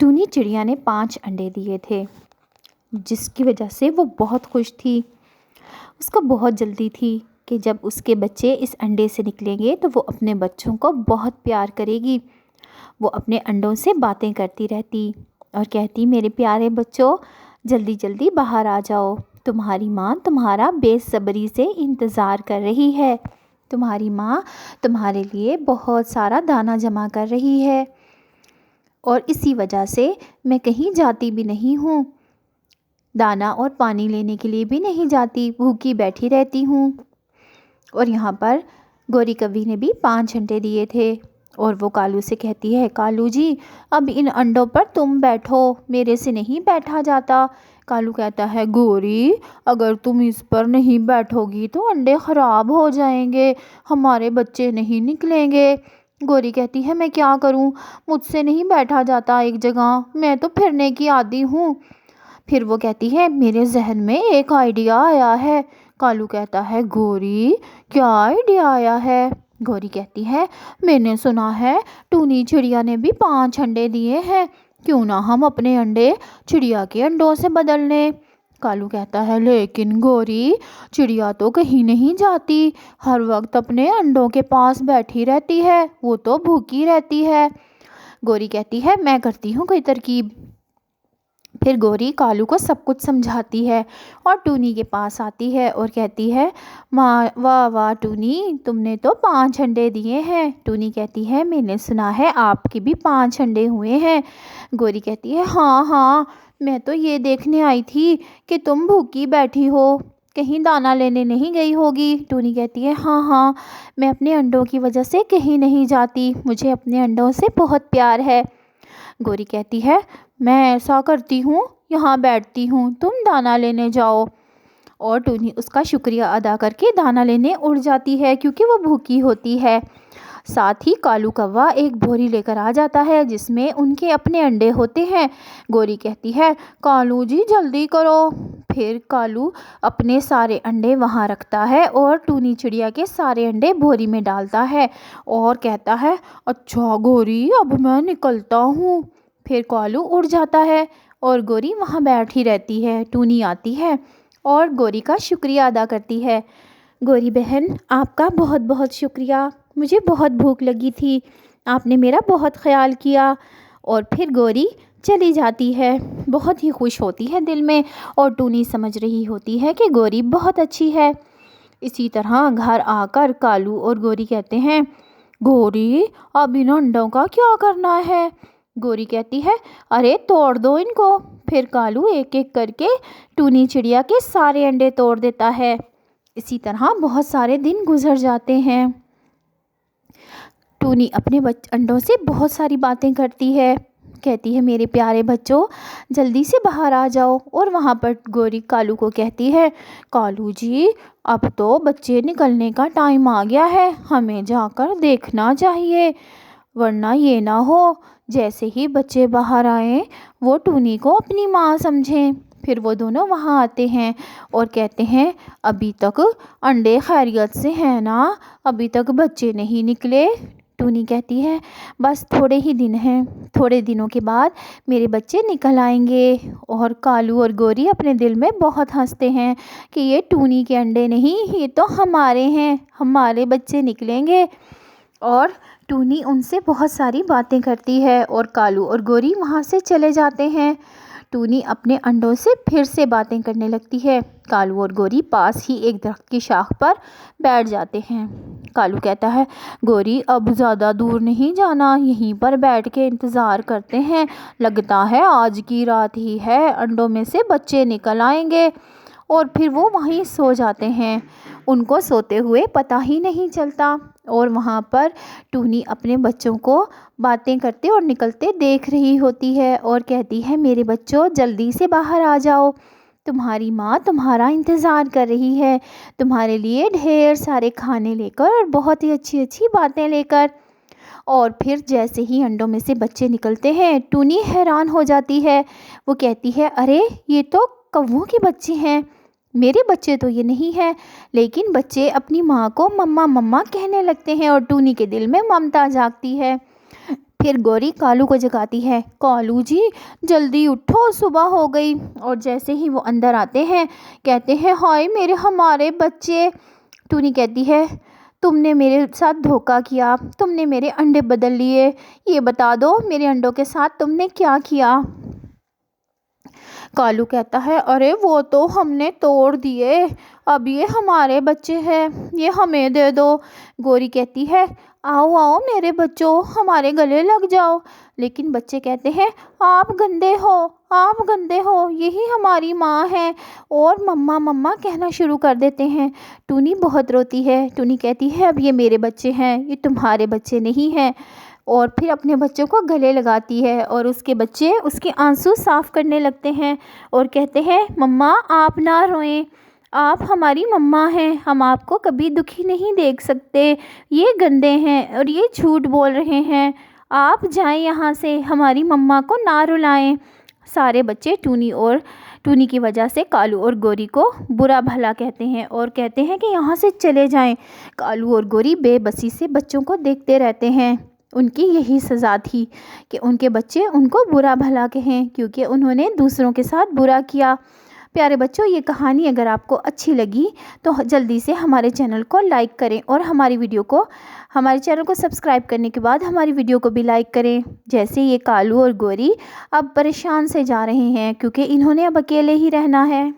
Tony چڑیا نے 5 انڈے دیے تھے، جس کی وجہ سے وہ بہت خوش تھی۔ اس کو بہت جلدی تھی کہ جب اس کے بچے اس انڈے سے نکلیں گے تو وہ اپنے بچوں کو بہت پیار کرے گی۔ وہ اپنے انڈوں سے باتیں کرتی رہتی اور کہتی، میرے پیارے بچوں، جلدی جلدی باہر آ جاؤ، تمہاری ماں تمہارا بے صبری سے انتظار کر رہی ہے، تمہاری ماں تمہارے لیے بہت سارا دانہ جمع کر رہی ہے، اور اسی وجہ سے میں کہیں جاتی بھی نہیں ہوں، دانہ اور پانی لینے کے لیے بھی نہیں جاتی، بھوکی بیٹھی رہتی ہوں۔ اور یہاں پر گوری کوی نے بھی 5 انڈے دیے تھے، اور وہ کالو سے کہتی ہے، کالو جی اب ان انڈوں پر تم بیٹھو، میرے سے نہیں بیٹھا جاتا۔ کالو کہتا ہے، گوری اگر تم اس پر نہیں بیٹھو گی تو انڈے خراب ہو جائیں گے، ہمارے بچے نہیں نکلیں گے۔ گوری کہتی ہے، میں کیا کروں، مجھ سے نہیں بیٹھا جاتا ایک جگہ، میں تو پھرنے کی عادی ہوں۔ پھر وہ کہتی ہے، میرے ذہن میں ایک آئیڈیا آیا ہے۔ کالو کہتا ہے، گوری کیا آئیڈیا آیا ہے؟ گوری کہتی ہے، میں نے سنا ہے ٹونی چڑیا نے بھی 5 انڈے دیے ہیں، کیوں نہ ہم اپنے انڈے چڑیا کے انڈوں سے بدل لیں۔ کالو کہتا ہے، لیکن گوری چڑیا تو کہیں نہیں جاتی، ہر وقت اپنے انڈوں کے پاس بیٹھی رہتی ہے، وہ تو بھوکی رہتی ہے۔ گوری کہتی ہے، میں کرتی ہوں کوئی ترکیب۔ پھر گوری کالو کو سب کچھ سمجھاتی ہے اور ٹونی کے پاس آتی ہے اور کہتی ہے، واہ واہ ٹونی، تم نے تو 5 انڈے دیے ہیں۔ ٹونی کہتی ہے، میں نے سنا ہے آپ کے بھی 5 انڈے ہوئے ہیں۔ گوری کہتی ہے، ہاں ہاں، میں تو یہ دیکھنے آئی تھی کہ تم بھوکی بیٹھی ہو، کہیں دانہ لینے نہیں گئی ہوگی۔ ٹونی کہتی ہے، ہاں ہاں، میں اپنے انڈوں کی وجہ سے کہیں نہیں جاتی، مجھے اپنے انڈوں سے بہت پیار ہے۔ گوری کہتی ہے، میں ایسا کرتی ہوں، یہاں بیٹھتی ہوں، تم دانہ لینے جاؤ۔ اور ٹونی اس کا شکریہ ادا کر کے دانہ لینے اڑ جاتی ہے کیونکہ وہ بھوکی ہوتی ہے۔ ساتھ ہی کالو کوا ایک بھوری لے کر آ جاتا ہے جس میں ان کے اپنے انڈے ہوتے ہیں۔ گوری کہتی ہے، کالو جی جلدی کرو۔ پھر کالو اپنے سارے انڈے وہاں رکھتا ہے اور ٹونی چڑیا کے سارے انڈے بھوری میں ڈالتا ہے اور کہتا ہے، اچھا گوری اب میں نکلتا ہوں۔ پھر کالو اڑ جاتا ہے اور گوری وہاں بیٹھی رہتی ہے۔ ٹونی آتی ہے اور گوری کا شکریہ ادا کرتی ہے، گوری بہن آپ کا بہت بہت شکریہ، مجھے بہت بھوک لگی تھی، آپ نے میرا بہت خیال کیا۔ اور پھر گوری چلی جاتی ہے، بہت ہی خوش ہوتی ہے دل میں، اور ٹونی سمجھ رہی ہوتی ہے کہ گوری بہت اچھی ہے۔ اسی طرح گھر آ کر کالو اور گوری کہتے ہیں، گوری اب ان انڈوں کا کیا کرنا ہے؟ گوری کہتی ہے، ارے توڑ دو ان کو۔ پھر کالو ایک ایک کر کے ٹونی چڑیا کے سارے انڈے توڑ دیتا ہے۔ اسی طرح بہت سارے دن گزر جاتے ہیں۔ ٹونی اپنے انڈوں سے بہت ساری باتیں کرتی ہے، کہتی ہے، میرے پیارے بچوں جلدی سے باہر آ جاؤ۔ اور وہاں پر گوری کالو کو کہتی ہے، کالو جی اب تو بچے نکلنے کا ٹائم آ گیا ہے، ہمیں جا کر دیکھنا چاہیے، ورنہ یہ نہ ہو جیسے ہی بچے باہر آئیں وہ ٹونی کو اپنی ماں سمجھیں۔ پھر وہ دونوں وہاں آتے ہیں اور کہتے ہیں، ابھی تک انڈے خیریت سے ہیں نا، ابھی تک بچے نہیں نکلے؟ ٹونی کہتی ہے، بس تھوڑے ہی دن ہیں، تھوڑے دنوں کے بعد میرے بچے نکل آئیں گے۔ اور کالو اور گوری اپنے دل میں بہت ہنستے ہیں کہ یہ ٹونی کے انڈے نہیں، یہ تو ہمارے ہیں، ہمارے بچے نکلیں گے۔ اور ٹونی ان سے بہت ساری باتیں کرتی ہے اور کالو اور گوری وہاں سے چلے جاتے ہیں۔ ٹونی اپنے انڈوں سے پھر سے باتیں کرنے لگتی ہے۔ کالو اور گوری پاس ہی ایک درخت کی شاخ پر بیٹھ جاتے ہیں۔ کالو کہتا ہے، گوری اب زیادہ دور نہیں جانا، یہیں پر بیٹھ کے انتظار کرتے ہیں، لگتا ہے آج کی رات ہی ہے، انڈوں میں سے بچے نکل آئیں گے۔ اور پھر وہ وہیں سو جاتے ہیں، ان کو سوتے ہوئے پتہ ہی نہیں چلتا۔ اور وہاں پر ٹونی اپنے بچوں کو باتیں کرتے اور نکلتے دیکھ رہی ہوتی ہے اور کہتی ہے، میرے بچوں جلدی سے باہر آ جاؤ، تمہاری ماں تمہارا انتظار کر رہی ہے، تمہارے لیے ڈھیر سارے کھانے لے کر اور بہت ہی اچھی اچھی باتیں لے کر۔ اور پھر جیسے ہی انڈوں میں سے بچے نکلتے ہیں ٹونی حیران ہو جاتی ہے، وہ کہتی ہے، ارے یہ تو کووں کے بچے ہیں، میرے بچے تو یہ نہیں ہیں۔ لیکن بچے اپنی ماں کو مما مما کہنے لگتے ہیں اور ٹونی کے دل میں ممتا جاگتی ہے۔ پھر گوری کالو کو جگاتی ہے، کالو جی جلدی اٹھو، صبح ہو گئی۔ اور جیسے ہی وہ اندر آتے ہیں کہتے ہیں ہائے ہمارے بچے۔ ٹونی کہتی ہے تم نے میرے ساتھ دھوکہ کیا، تم نے میرے انڈے بدل لیے، یہ بتا دو میرے انڈوں کے ساتھ تم نے کیا کیا؟ کالو کہتا ہے ارے وہ تو ہم نے توڑ دیے، اب یہ ہمارے بچے ہیں، یہ ہمیں دے دو۔ گوری کہتی ہے آؤ آؤ میرے بچوں، ہمارے گلے لگ جاؤ۔ لیکن بچے کہتے ہیں آپ گندے ہو، آپ گندے ہو، یہی ہماری ماں ہے، اور مما مما کہنا شروع کر دیتے ہیں۔ ٹونی بہت روتی ہے، ٹونی کہتی ہے اب یہ میرے بچے ہیں، یہ تمہارے بچے نہیں ہیں، اور پھر اپنے بچوں کو گلے لگاتی ہے، اور اس کے بچے اس کے آنسو صاف کرنے لگتے ہیں اور کہتے ہیں مما آپ نہ روئیں، آپ ہماری مما ہیں، ہم آپ کو کبھی دکھی نہیں دیکھ سکتے، یہ گندے ہیں اور یہ جھوٹ بول رہے ہیں، آپ جائیں یہاں سے، ہماری مما کو نہ رلائیں۔ سارے بچے ٹونی کی وجہ سے کالو اور گوری کو برا بھلا کہتے ہیں اور کہتے ہیں کہ یہاں سے چلے جائیں۔ کالو اور گوری بے بسی سے بچوں کو دیکھتے رہتے ہیں، ان کی یہی سزا تھی کہ ان کے بچے ان کو برا بھلا کہیں کیونکہ انہوں نے دوسروں کے ساتھ برا کیا۔ پیارے بچوں، یہ کہانی اگر آپ کو اچھی لگی تو جلدی سے ہمارے چینل کو لائک کریں اور ہمارے چینل کو سبسکرائب کرنے کے بعد ہماری ویڈیو کو بھی لائک کریں۔ جیسے یہ کالو اور گوری اب پریشان سے جا رہے ہیں کیونکہ انہوں نے اب اکیلے ہی رہنا ہے۔